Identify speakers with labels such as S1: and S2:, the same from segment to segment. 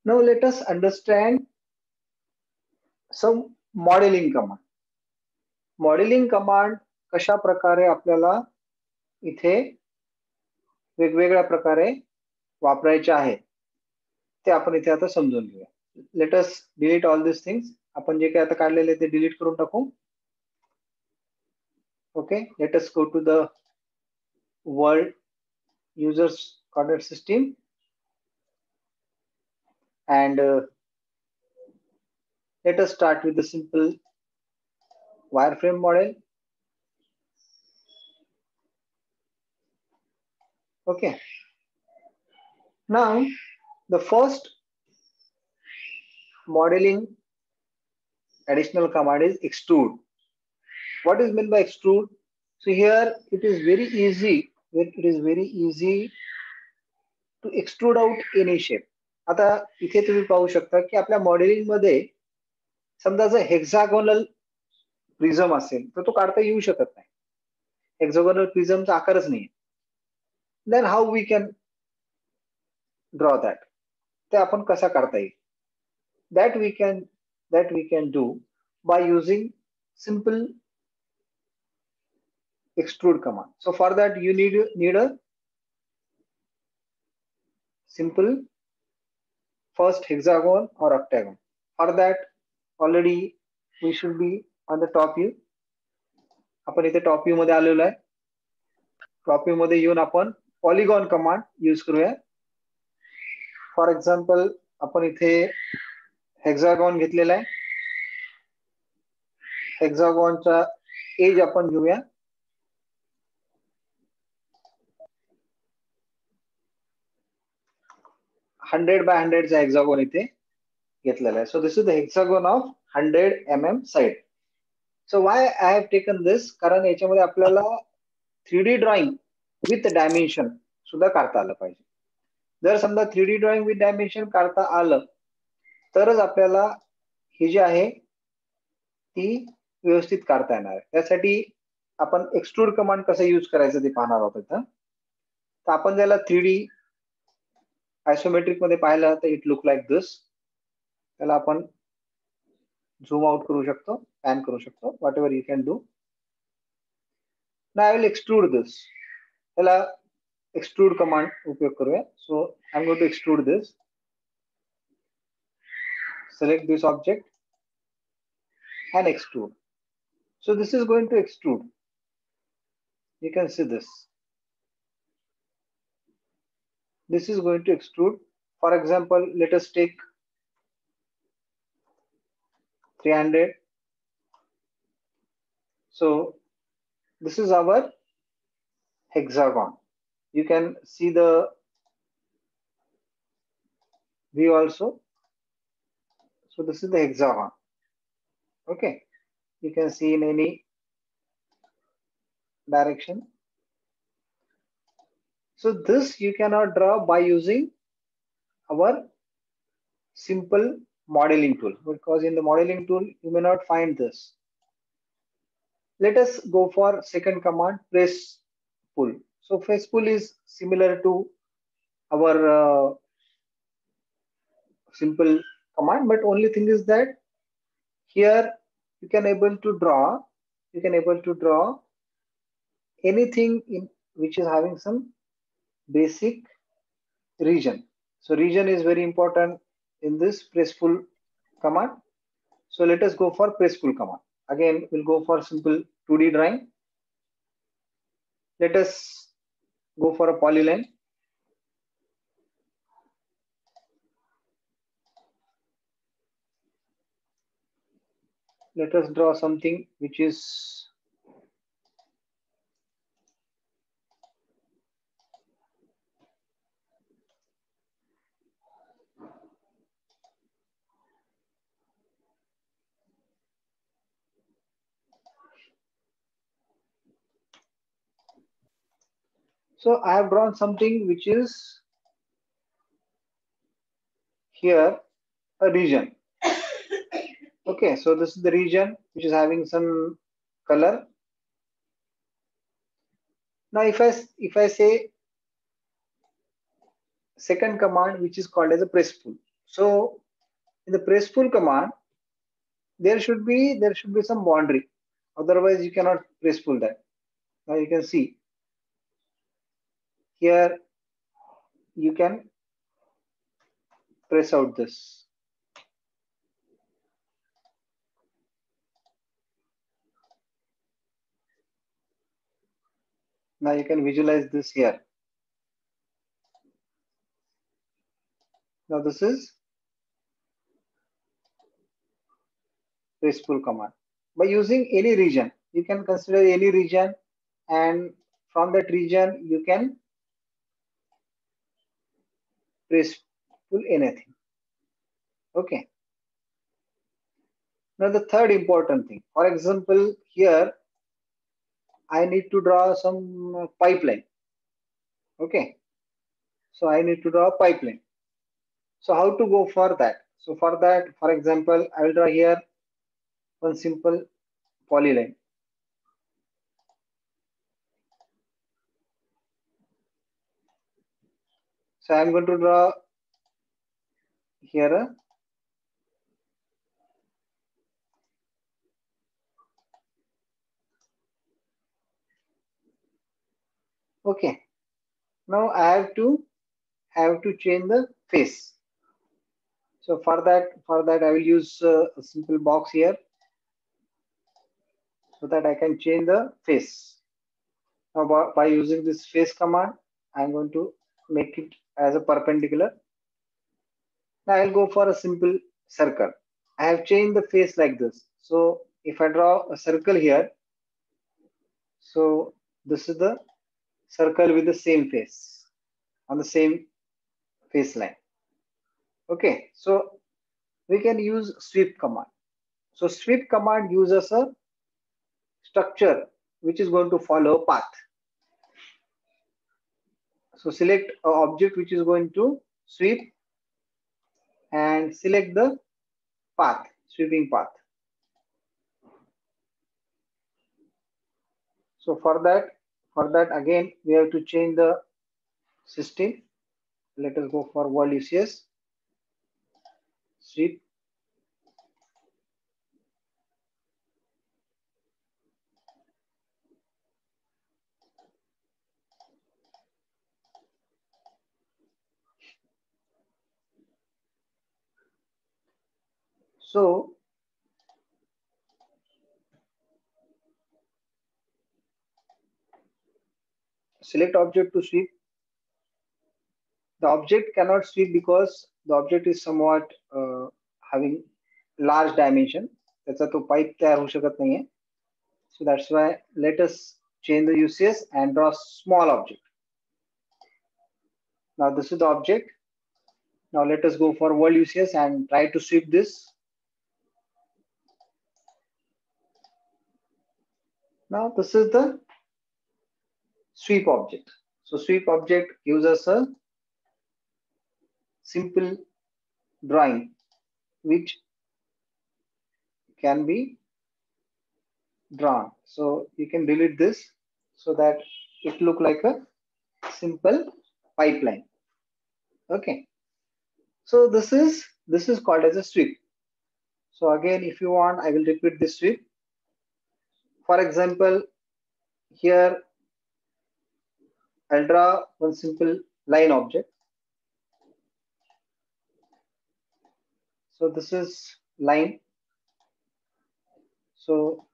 S1: Now let us understand some modeling command. Modelling command कशा प्रकारे आपल्याला इथे वेगवेगळ्या प्रकारे वापरायचे आहे ते आपण इथे आता समजून घेऊया. Let us delete all this things. आपण जे काही आता काढलेले ते डिलीट करून टाकू. Okay, let us go to the world users coordinate system and let us start with the simple wireframe model. Okay, now the first modeling additional command is extrude. What is meant by extrude? So here it is very easy to extrude out any shape. आता इथे तुम्ही पाहू शकता की आपल्या modelling मध्ये समजा जर हेक्सागोनल प्रिझम असेल तर तो काढता येऊ शकत नाही. हेक्सागोनल प्रिझमचा आकारच नाही. Then how we can draw that, ते आपण कसा काढता येईल? that we can do by using simple extrude command. So for that you need a simple first hexagon or octagon. For that already we should be on the top view. आपण इथे top view मध्ये आलेलो आहे. Top view मध्ये येऊन आपण polygon command use करूया. For example आपण इथे हेक्सागॉन घेतलेला आहे. हेक्सागॉनचा एज आपण घेऊया. हंड्रेड बाय 100 चा हेक्सागॉन इथे घेतलेला आहे. So this is the hexagon of 100 mm side. So Y I have taken this, कारण याच्यामध्ये आपल्याला 3D ड्रॉइंग विथ डायमेन्शन सुद्धा काढता आलं पाहिजे. जर समजा 3D ड्रॉइंग विथ डायमेन्शन काढता आलं तरच आपल्याला हे जे आहे ती व्यवस्थित काढता येणार आहे. त्यासाठी आपण एक्सट्रूड कमांड कसं यूज करायचं ते पाहणार आहोत. तर आपण ज्याला 3D आयसोमेट्रिक मध्ये पाहिलं तर इट लुक लाईक दिस. त्याला आपण झूम आउट करू शकतो, पॅन करू शकतो, whatever you can do. Now I will extrude this. त्याला एक्सट्रूड कमांड उपयोग करूया. So I am going to extrude this. Select this object and extrude. So this is going to extrude. You can see this. This is going to extrude. For example, let us take 300. So this is our hexagon. You can see the view also. So this is the hexagon. Okay, you can see in any direction. So this you cannot draw by using our simple modeling tool, because in the modeling tool you may not find this. Let us go for second command, press pull. So press pull is similar to our simple command, but only thing is that here you can able to draw anything in which is having some basic region. So region is very important in this press pull command. So let us go for press pull command. Again we'll go for simple 2D drawing. Let us go for a polyline. Let us draw something which is so I have drawn something which is here a region. Okay, so this is the region which is having some color. Now if I say second command which is called as a press pull. So in the press pull command, there should be some boundary. Otherwise, you cannot press pull that. Now you can see here, you can press out this. Now you can visualize this here. Now this is press pull command. By using any region, you can consider any region, and from that region you can press pull anything. Okay. Now the third important thing, for example, here I need to draw some pipeline. Okay. So I need to draw a pipeline. So how to go for that? So for that, for example, I will draw here one simple polyline. So I'm going to draw here a okay. Now I have to change the face. So for that I will use a simple box here so that I can change the face. Now by using this face command, I'm going to make it as a perpendicular. Now I'll go for a simple circle. I have changed the face like this. So if I draw a circle here, so this is the circle with the same face on the same face line. Okay, so we can use sweep command. So sweep command uses a structure which is going to follow a path. So select an object which is going to sweep and select the path, sweeping path. So for that again we have to change the system. Let us go for world UCS sweep. So select object to sweep. The object cannot sweep because the object is somewhat having large dimension. त्याचा तो pipe तयार होऊ शकत नाहीये. So that's why let us change the UCS and draw small object. Now this is the object. Now let us go for world UCS and try to sweep this. Now this is the sweep object. So sweep object gives us a simple drawing which can be drawn. So you can delete this so that it look like a simple pipeline. Okay. So this is called as a sweep. So again, if you want, I will repeat this sweep. For example, here I'll draw one simple line object. So this is line. So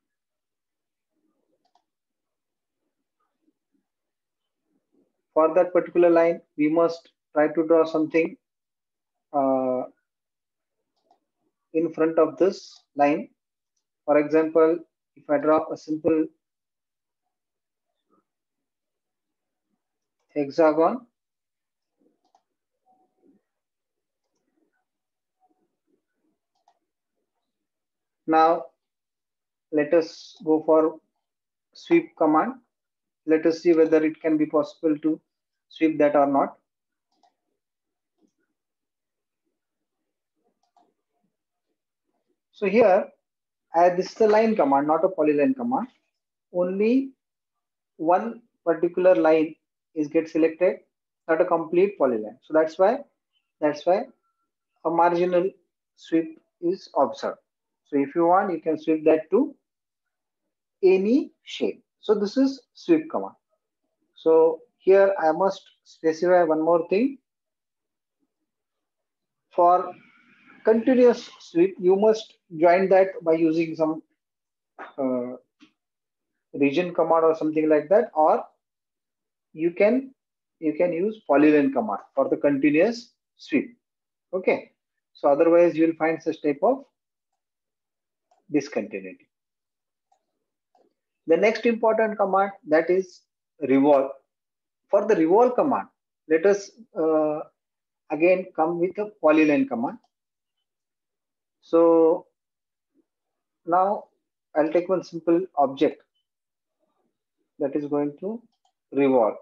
S1: for that particular line, we must try to draw something in front of this line. For example, if I draw a simple hexagon, now let us go for sweep command. Let us see whether it can be possible to sweep that or not. So here, this is a line command, not a polyline command. Only one particular line is get selected, not a complete polyline. So that's why a marginal sweep is observed. So if you want, you can sweep that to any shape. So this is sweep command. So here I must specify one more thing. For continuous sweep, you must join that by using some uh, region command or something like that, or you can use polyline command for the continuous sweep. Okay. So otherwise you will find such type of discontinuity. The next important command, that is revolve. For the revolve command, let us again come with a polyline command. So now I'll take one simple object that is going to revolve.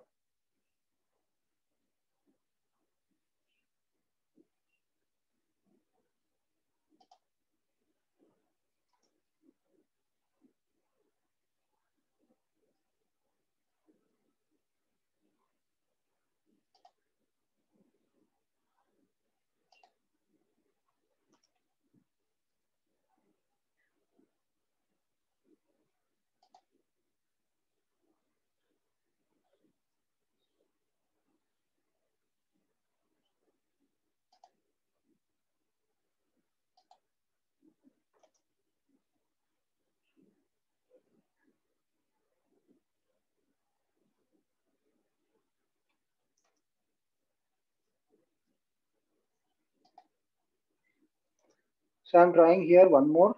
S1: So I'm drawing here one more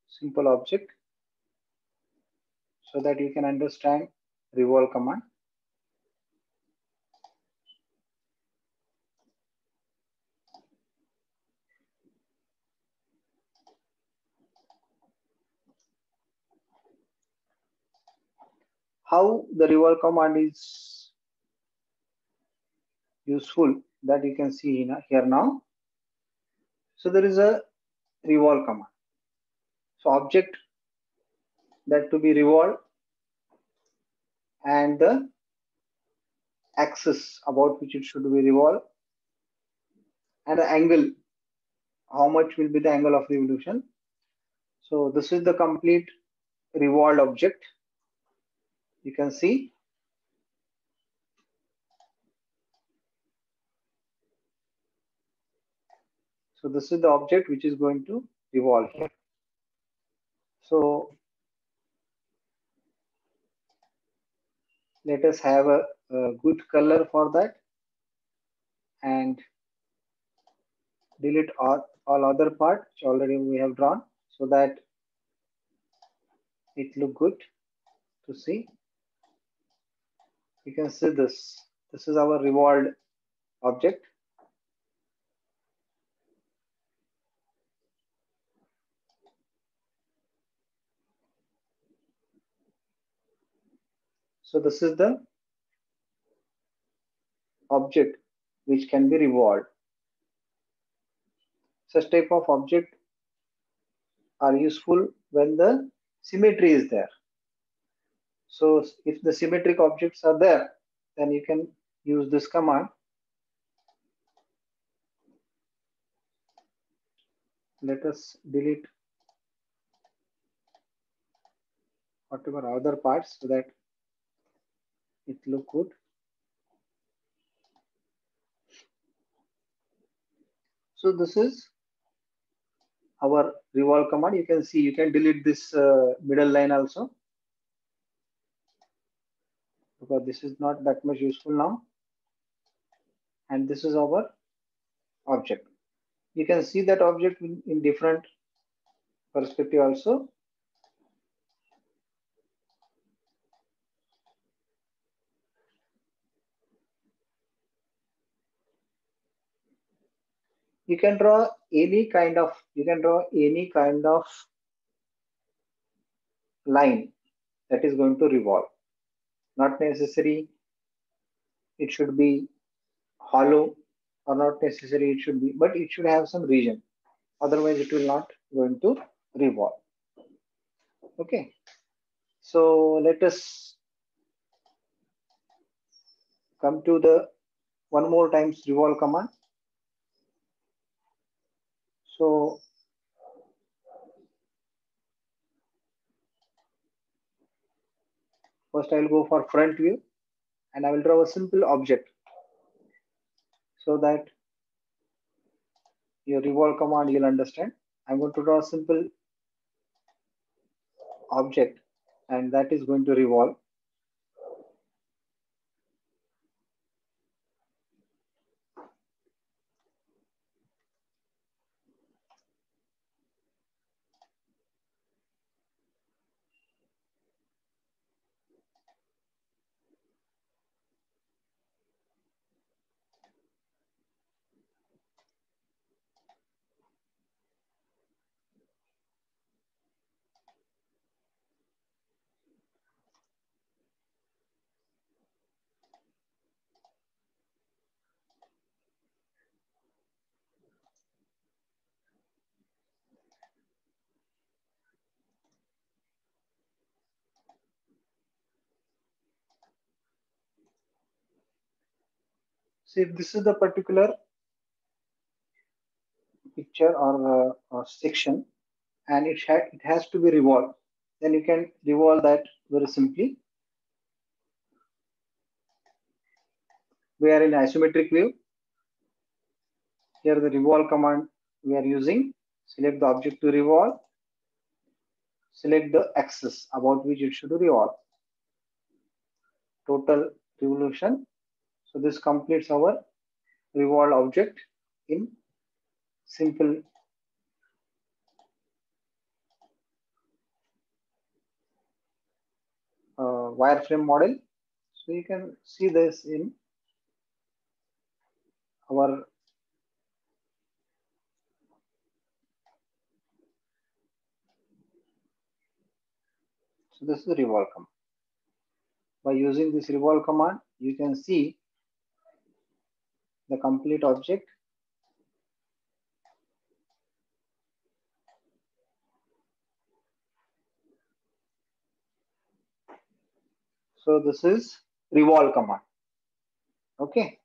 S1: simple object so that you can understand revolve command. How the revolve command is useful, that you can see here now. So there is a revolve command. So object that to be revolved and the axis about which it should be revolved and the angle, how much will be the angle of revolution. So this is the complete revolved object. You can see. So this is the object which is going to revolve here. So let us have a good color for that and delete all other part which already we have drawn so that it look good to see. You can see this. This is our revolved object. So this is the object which can be revolved. Such type of object are useful when the symmetry is there. So if the symmetric objects are there, then you can use this command. Let us delete whatever other parts so that it look good. So this is our revolve command. You can see, you can delete this middle line also because this is not that much useful now. And this is our object. You can see that object in different perspective also. You can draw any kind of line that is going to revolve. Not necessary it should be hollow, or not necessary it should be, but it should have some region. Otherwise it will not going to revolve. Okay. So let us come to the one more times revolve command. So first I will go for front view and I will draw a simple object so that your revolve command you'll understand. I'm going to draw a simple object and that is going to revolve. See, if this is the particular picture or section and it has to be revolved, then you can revolve that very simply. We are in isometric view. Here the revolve command we are using. Select the object to revolve. Select the axis about which it should revolve. Total revolution. So this completes our revolved object in simple wireframe model. So you can see this in our so this is the revolve command. By using this revolve command, you can see the complete object. So this is revolve command. Okay.